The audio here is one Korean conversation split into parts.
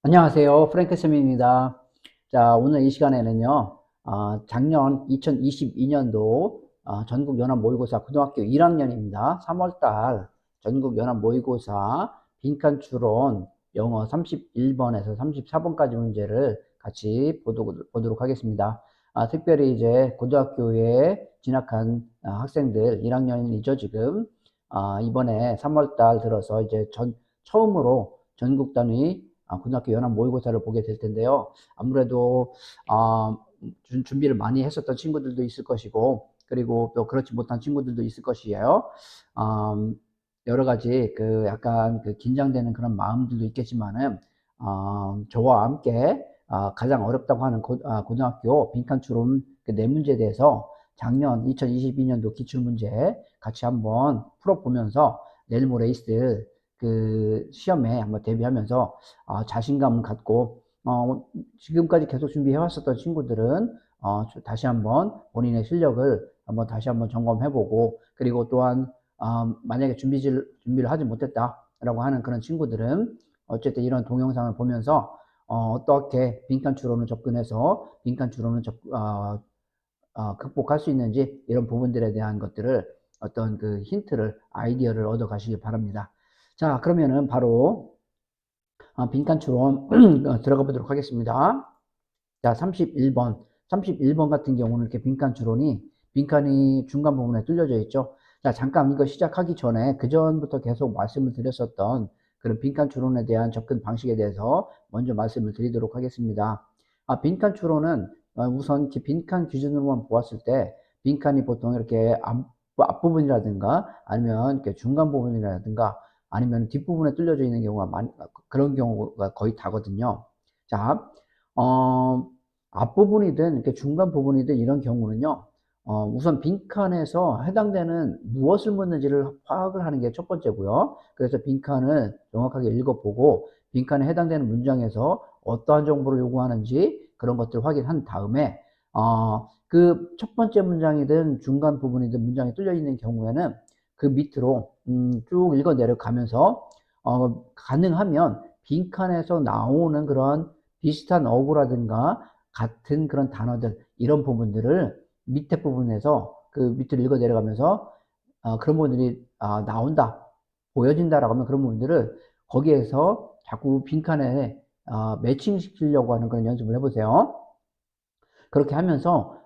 안녕하세요. 프랭크 쌤입니다. 자, 오늘 이 시간에는요, 작년 2022년도 전국 연합 모의고사 고등학교 1학년입니다. 3월달 전국 연합 모의고사 빈칸 추론 영어 31번에서 34번까지 문제를 같이 보도록 하겠습니다. 특별히 이제 고등학교에 진학한 학생들 1학년이죠, 지금. 이번에 3월달 들어서 이제 처음으로 전국 단위 고등학교 연합 모의고사를 보게 될 텐데요. 아무래도 준비를 많이 했었던 친구들도 있을 것이고, 그리고 또 그렇지 못한 친구들도 있을 것이에요. 여러 가지 그 약간 그 긴장되는 그런 마음들도 있겠지만은 저와 함께 가장 어렵다고 하는 고등학교 빈칸 추론 그 네 문제에 대해서 작년 2022년도 기출문제 같이 한번 풀어보면서 내일 모레 있을 그 시험에 한번 대비하면서 자신감 갖고 지금까지 계속 준비해 왔었던 친구들은 다시 한번 본인의 실력을 한번 다시 한번 점검해보고, 그리고 또한 만약에 준비를 하지 못했다라고 하는 그런 친구들은 어쨌든 이런 동영상을 보면서 어떻게 빈칸 추론을 접근해서 빈칸 추론을 극복할 수 있는지, 이런 부분들에 대한 것들을 어떤 그 힌트를, 아이디어를 얻어 가시기 바랍니다. 자, 그러면은 바로 빈칸 추론 들어가 보도록 하겠습니다. 자, 31번 같은 경우는 이렇게 빈칸이 중간 부분에 뚫려져 있죠. 자, 잠깐 이거 시작하기 전에 그 전부터 계속 말씀을 드렸었던 그런 빈칸 추론에 대한 접근 방식에 대해서 먼저 말씀을 드리도록 하겠습니다. 빈칸 추론은 우선 빈칸 기준으로만 보았을 때 빈칸이 보통 이렇게 앞부분이라든가 아니면 이렇게 중간 부분이라든가 아니면 뒷부분에 뚫려져 있는 경우가 그런 경우가 거의 다거든요. 자, 어, 앞부분이든 이렇게 중간 부분이든 이런 경우는요, 우선 빈칸에서 해당되는 무엇을 묻는지를 파악을 하는 게 첫 번째고요. 그래서 빈칸을 정확하게 읽어보고 빈칸에 해당되는 문장에서 어떠한 정보를 요구하는지 그런 것들을 확인한 다음에 그 첫 번째 문장이든 중간 부분이든 문장이 뚫려 있는 경우에는 그 밑으로 쭉 읽어 내려가면서 가능하면 빈칸에서 나오는 그런 비슷한 어구라든가 같은 그런 단어들, 이런 부분들을 밑에 부분에서 그 밑으로 읽어 내려가면서 그런 부분들이 나온다, 보여진다라고 하면 그런 부분들을 거기에서 자꾸 빈칸에 매칭시키려고 하는 그런 연습을 해보세요. 그렇게 하면서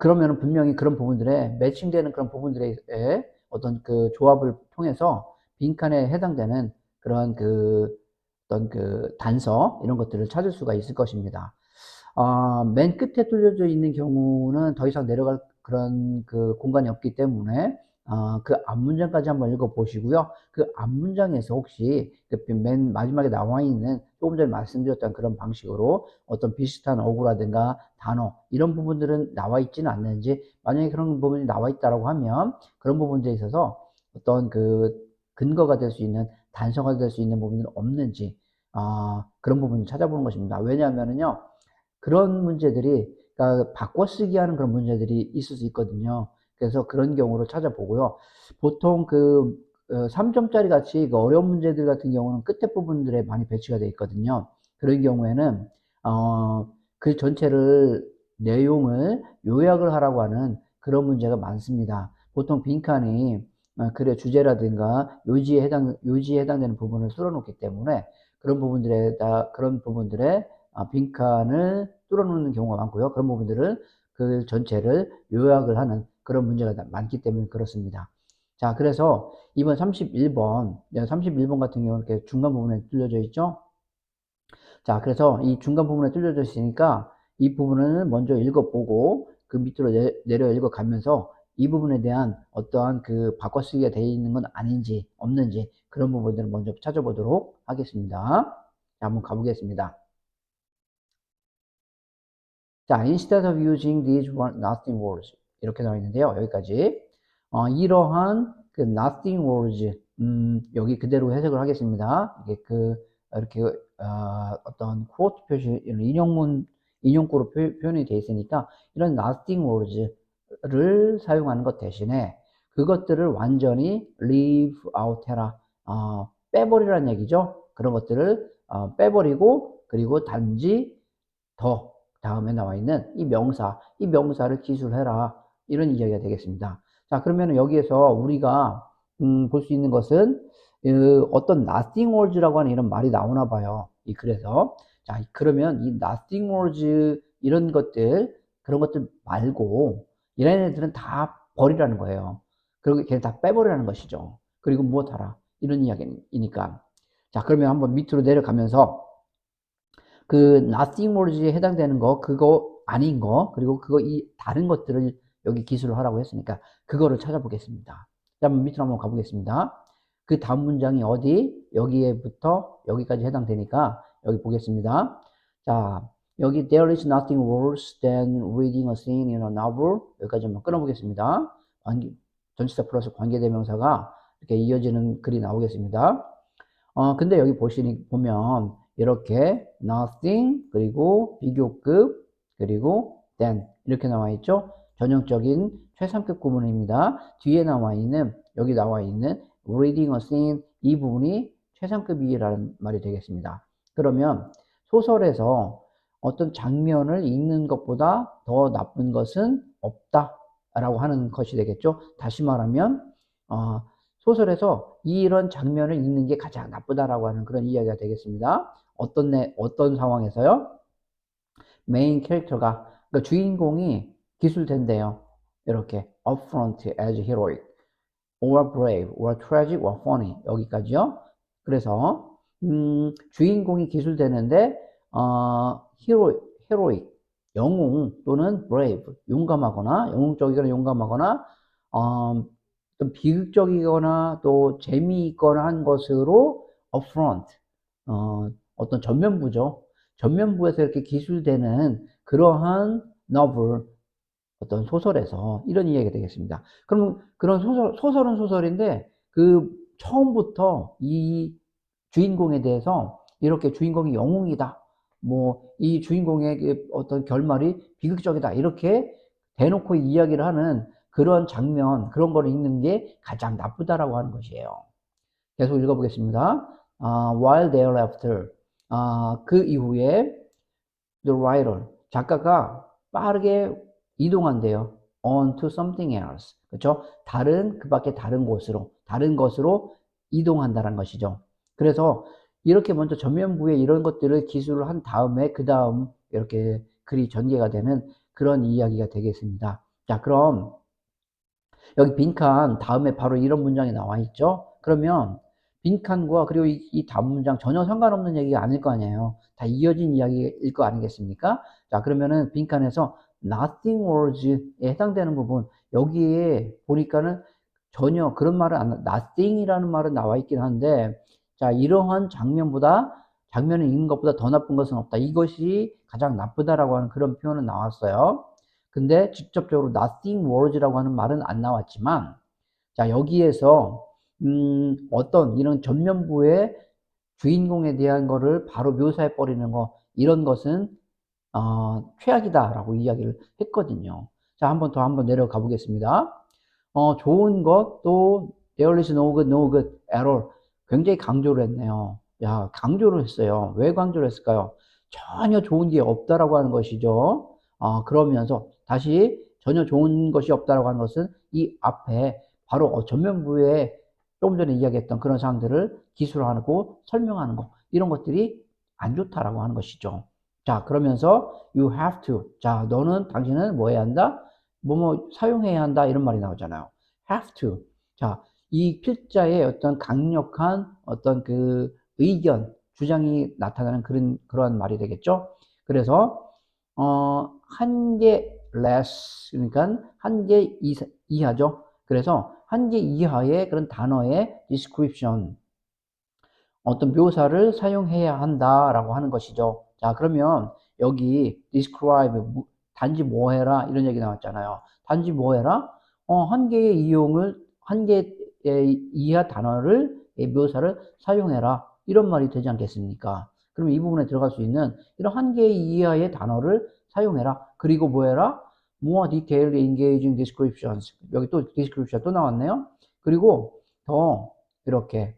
그러면은 분명히 그런 부분들에 매칭되는 그런 부분들의 어떤 그 조합을 통해서 빈칸에 해당되는 그런 그 어떤 그 단서, 이런 것들을 찾을 수가 있을 것입니다. 맨 끝에 뚫려져 있는 경우는 더 이상 내려갈 그런 그 공간이 없기 때문에 그 앞문장까지 한번 읽어보시고요. 그 앞문장에서 혹시 그맨 마지막에 나와 있는 조금 전에 말씀드렸던 그런 방식으로 어떤 비슷한 어구라든가 단어, 이런 부분들은 나와 있지는 않는지, 만약에 그런 부분이 나와 있다라고 하면 그런 부분들에 있어서 어떤 그 근거가 될 수 있는, 단서가 될 수 있는 부분들은 없는지 그런 부분을 찾아보는 것입니다. 왜냐하면은요, 그런 문제들이, 그러니까 바꿔쓰기 하는 그런 문제들이 있을 수 있거든요. 그래서 그런 경우를 찾아보고요. 보통 3점짜리 같이 그 어려운 문제들 같은 경우는 끝에 부분들에 많이 배치가 되어 있거든요. 그런 경우에는 그 전체를, 내용을 요약을 하라고 하는 그런 문제가 많습니다. 보통 빈칸이 글의 주제라든가 요지에 해당되는 부분을 쓸어놓기 때문에 그런 부분들에 빈칸을 뚫어놓는 경우가 많고요. 그런 부분들을, 그 전체를 요약을 하는 그런 문제가 많기 때문에 그렇습니다. 자, 그래서 이번 31번 같은 경우는 이렇게 중간 부분에 뚫려져 있죠. 자, 그래서 이 중간 부분에 뚫려져 있으니까 이 부분을 먼저 읽어보고 그 밑으로 내려 읽어가면서 이 부분에 대한 어떠한 그 바꿔쓰기가 되어 있는 건 아닌지 없는지, 그런 부분들을 먼저 찾아보도록 하겠습니다. 자, 한번 가보겠습니다. 자, instead of using these nothing words, 이렇게 나와 있는데요. 여기까지. 이러한 그 nothing words, 여기 그대로 해석을 하겠습니다. 이게 이렇게, 어떤 quote 표시, 이런 인용구로 표현이 되어 있으니까 이런 nothing words를 사용하는 것 대신에 그것들을 완전히 leave out 해라. 빼버리라는 얘기죠. 그런 것들을 빼버리고 그리고 단지 더 다음에 나와 있는 이 명사를 기술해라. 이런 이야기가 되겠습니다. 자, 그러면 여기에서 우리가 볼 수 있는 것은 어떤 nothing words라고 하는 이런 말이 나오나 봐요. 이 글에서. 자, 그러면 이 nothing words 이런 것들, 그런 것들 말고 이런 애들은 다 버리라는 거예요. 그리고 걔를 다 빼버리라는 것이죠. 그리고 무엇하라. 이런 이야기니까. 자, 그러면 한번 밑으로 내려가면서 그 nothing words에 해당되는 거, 그거 아닌 거, 그리고 그거 이 다른 것들을 여기 기술을 하라고 했으니까 그거를 찾아보겠습니다. 자, 한번 밑으로 한번 가보겠습니다. 그 다음 문장이 어디? 여기에부터 여기까지 해당되니까 여기 보겠습니다. 자, 여기 there is nothing worse than reading a scene in a novel. 여기까지 한번 끊어보겠습니다. 전치사 플러스 관계대명사가 이렇게 이어지는 글이 나오겠습니다. 근데 여기 보면 이렇게 nothing 그리고 비교급 그리고 then 이렇게 나와 있죠. 전형적인 최상급 구문입니다. 뒤에 여기 나와 있는 reading a scene 이 부분이 최상급이라는 말이 되겠습니다. 그러면 소설에서 어떤 장면을 읽는 것보다 더 나쁜 것은 없다라고 하는 것이 되겠죠. 다시 말하면 소설에서 이런 장면을 읽는 게 가장 나쁘다라고 하는 그런 이야기가 되겠습니다. 어떤 상황에서요? 메인 캐릭터가, 그러니까 주인공이 기술된대요. 이렇게 upfront as heroic, or brave, or tragic, or funny 여기까지요. 그래서 주인공이 기술되는데 heroic, 영웅 또는 brave, 용감하거나 영웅적이거나 용감하거나 좀 비극적이거나 또 재미있거나 한 것으로 upfront, 어떤 전면부죠. 전면부에서 이렇게 기술되는 그러한 novel, 어떤 소설에서 이런 이야기가 되겠습니다. 그럼 그런 소설은 소설인데 그 처음부터 이 주인공에 대해서 이렇게 주인공이 영웅이다. 뭐 이 주인공의 어떤 결말이 비극적이다. 이렇게 대놓고 이야기를 하는 그런 장면, 그런 걸 읽는 게 가장 나쁘다라고 하는 것이에요. 계속 읽어보겠습니다. While thereafter, 그 이후에 the writer, 작가가 빠르게 이동한대요. On to something else. 그렇죠? 그 밖에 다른 것으로 이동한다는 것이죠. 그래서 이렇게 먼저 전면부에 이런 것들을 기술을 한 다음에 그 다음 이렇게 글이 전개가 되는 그런 이야기가 되겠습니다. 자, 그럼 여기 빈칸 다음에 바로 이런 문장이 나와 있죠. 그러면 빈칸과 그리고 이 다음 문장 전혀 상관없는 얘기가 아닐 거 아니에요. 다 이어진 이야기일 거 아니겠습니까? 자, 그러면은 빈칸에서 nothing words에 해당되는 부분, 여기에 보니까는 전혀 그런 말은 nothing이라는 말은 나와 있긴 한데, 자, 이러한 장면을 읽는 것보다 더 나쁜 것은 없다. 이것이 가장 나쁘다라고 하는 그런 표현은 나왔어요. 근데 직접적으로 nothing words라고 하는 말은 안 나왔지만, 자, 여기에서 어떤 이런 전면부의 주인공에 대한 거를 바로 묘사해 버리는 거, 이런 것은 최악이다라고 이야기를 했거든요. 자, 한번 내려가 보겠습니다. 좋은 것, 또 there is no good, no good at all. 굉장히 강조를 했네요. 야, 강조를 했어요. 왜 강조를 했을까요? 전혀 좋은 게 없다라고 하는 것이죠. 그러면서 다시 전혀 좋은 것이 없다라고 하는 것은 이 앞에 바로 전면부에 조금 전에 이야기했던 그런 사항들을 기술하고 설명하는 거, 이런 것들이 안 좋다라고 하는 것이죠. 자, 그러면서 you have to. 자, 당신은 뭐 해야 한다? 뭐뭐 사용해야 한다. 이런 말이 나오잖아요. have to. 자, 이 필자의 어떤 강력한 어떤 그 의견, 주장이 나타나는 그러한 말이 되겠죠. 그래서 한 개 less, 그러니까 한 개 이하죠. 그래서 한 개 이하의 그런 단어의 description, 어떤 묘사를 사용해야 한다라고 하는 것이죠. 자, 그러면 여기 describe, 단지 뭐 해라 이런 얘기 나왔잖아요. 단지 뭐 해라? 한 개 이하 단어를 묘사를 사용해라 이런 말이 되지 않겠습니까? 그럼 이 부분에 들어갈 수 있는 이런 한 개 이하의 단어를 사용해라. 그리고 뭐 해라? More detailed engaging descriptions. 여기 또 description 또 나왔네요. 그리고 더 이렇게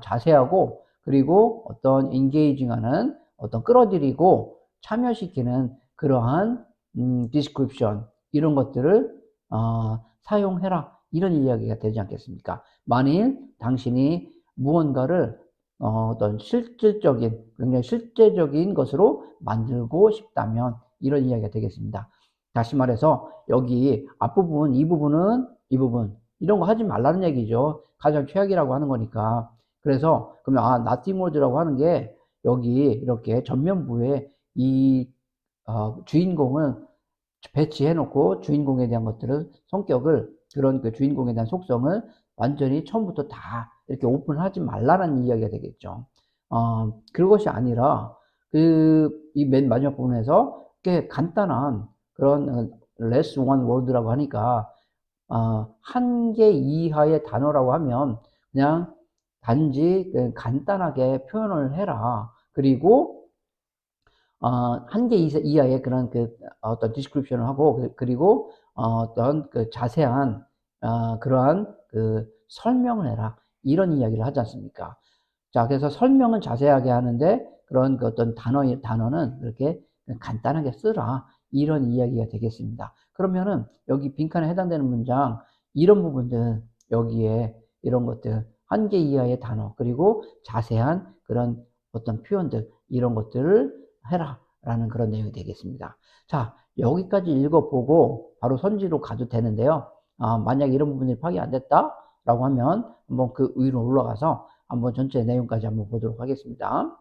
자세하고 그리고 어떤 engaging하는 어떤 끌어들이고 참여시키는 그러한 description 이런 것들을 사용해라 이런 이야기가 되지 않겠습니까? 만일 당신이 무언가를 어떤 실질적인 굉장히 실제적인 것으로 만들고 싶다면 이런 이야기가 되겠습니다. 다시 말해서 여기 앞부분 이 부분 이런 거 하지 말라는 얘기죠. 가장 최악이라고 하는 거니까. 그래서 그러면 nothing more라고 하는 게 여기 이렇게 전면부에 이 주인공을 배치해 놓고 주인공에 대한 것들을 성격을 그런 그 주인공에 대한 속성을 완전히 처음부터 다 이렇게 오픈하지 말라는 이야기가 되겠죠. 그것이 아니라 이 맨 마지막 부분에서 꽤 간단한 그런 less one word라고 하니까 한 개 이하의 단어라고 하면 그냥 단지 간단하게 표현을 해라. 그리고 한 개 이하의 그런 어떤 디스크립션을 하고 그리고 어떤 자세한 그러한 설명을 해라. 이런 이야기를 하지 않습니까? 자, 그래서 설명은 자세하게 하는데 그런 어떤 단어는 그렇게 간단하게 쓰라. 이런 이야기가 되겠습니다. 그러면은 여기 빈칸에 해당되는 문장 이런 부분들 여기에 이런 것들 한 개 이하의 단어 그리고 자세한 그런 어떤 표현들 이런 것들을 해라 라는 그런 내용이 되겠습니다. 자, 여기까지 읽어보고 바로 선지로 가도 되는데요. 만약 이런 부분이 파악이 안 됐다 라고 하면 한번 그 위로 올라가서 한번 전체 내용까지 한번 보도록 하겠습니다.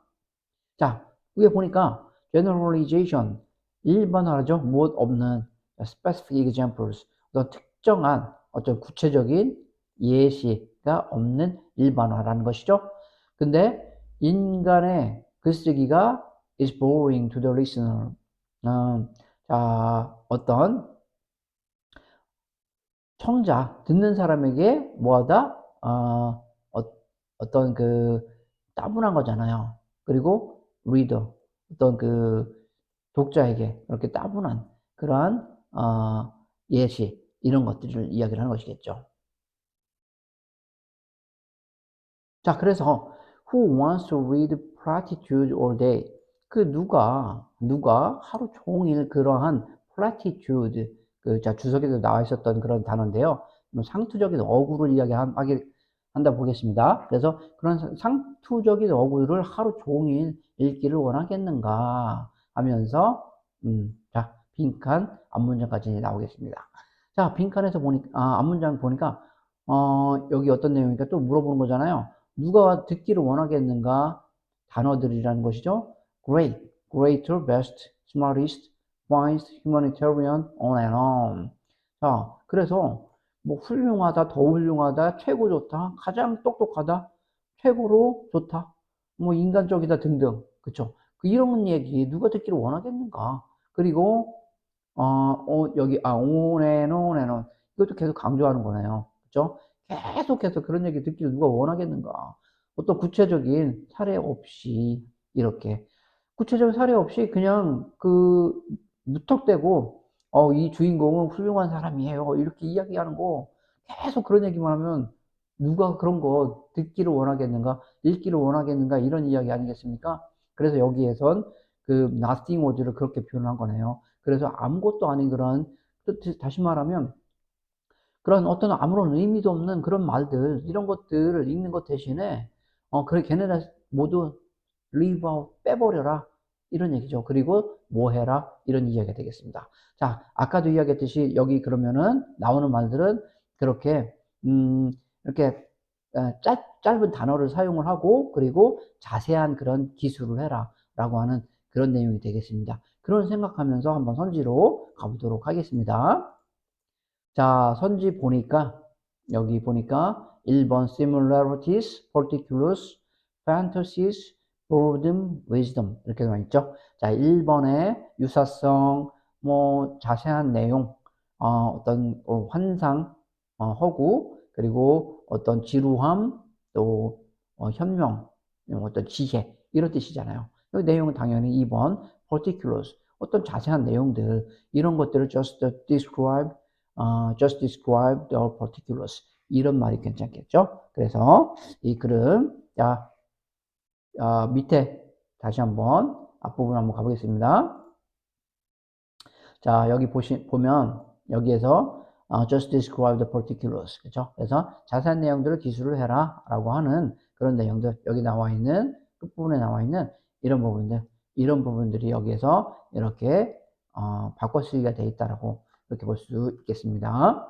자, 위에 보니까 generalization 일반화죠. 무엇 없는 specific examples 어떤 특정한 어떤 구체적인 예시가 없는 일반화라는 것이죠. 근데 인간의 글쓰기가 is boring to the listener. 자, 어떤 청자, 듣는 사람에게 뭐하다? 어떤 따분한 거잖아요. 그리고 reader, 어떤 독자에게 그렇게 따분한 그러한, 예시, 이런 것들을 이야기를 하는 것이겠죠. 자, 그래서 who wants to read platitude all day? 누가 하루 종일 그러한 platitude, 자, 주석에도 나와 있었던 그런 단어인데요. 상투적인 어구를 한다 보겠습니다. 그래서 그런 상투적인 어구를 하루 종일 읽기를 원하겠는가 하면서, 자, 빈칸 앞문장까지 나오겠습니다. 자, 빈칸에서 앞문장 보니까, 여기 어떤 내용이니까 또 물어보는 거잖아요. 누가 듣기를 원하겠는가? 단어들이라는 것이죠. Great, greater, best, smartest, finest, humanitarian, on and on. 자, 그래서 뭐 훌륭하다, 더 훌륭하다, 최고 좋다, 가장 똑똑하다, 최고로 좋다, 뭐 인간적이다 등등. 그쵸? 이런 얘기 누가 듣기를 원하겠는가? 그리고 여기 on and on and on. 이것도 계속 강조하는 거네요. 그죠? 계속해서 그런 얘기 듣기를 누가 원하겠는가? 어떤 구체적인 사례 없이 이렇게 구체적인 사례 없이 그냥 무턱대고 이 주인공은 훌륭한 사람이에요. 이렇게 이야기하는 거 계속 그런 얘기만 하면 누가 그런 거 듣기를 원하겠는가? 읽기를 원하겠는가? 이런 이야기 아니겠습니까? 그래서 여기에선 nothing was를 그렇게 표현한 거네요. 그래서 아무것도 아닌 그런 다시 말하면 그런 어떤 아무런 의미도 없는 그런 말들 이런 것들을 읽는 것 대신에 그래 걔네들 모두 leave out 빼버려라 이런 얘기죠. 그리고 뭐 해라 이런 이야기가 되겠습니다. 자, 아까도 이야기했듯이 여기 그러면은 나오는 말들은 그렇게 이렇게 짧은 단어를 사용을 하고 그리고 자세한 그런 기술을 해라 라고 하는 그런 내용이 되겠습니다. 그런 생각하면서 한번 선지로 가보도록 하겠습니다. 자, 선지 보니까, 여기 보니까 1번 similarities, particulars, fantasies, boredom, wisdom 이렇게 나와 있죠. 자, 1번에 유사성, 뭐 자세한 내용, 어떤 환상, 허구, 그리고 어떤 지루함, 또 현명, 어떤 지혜 이런 뜻이잖아요. 이 내용은 당연히 2번 particulars, 어떤 자세한 내용들 이런 것들을 just describe the particulars. 이런 말이 괜찮겠죠? 그래서 이 글은, 자, 밑에 다시 한번 앞부분 한번 가보겠습니다. 자, 여기 보면 여기에서 just describe the particulars. 그죠? 그래서 자세한 내용들을 기술을 해라 라고 하는 그런 내용들, 여기 나와 있는 끝부분에 나와 있는 이런 부분들이 여기에서 이렇게 바꿔 쓰기가 되어 있다라고 이렇게 볼 수 있겠습니다.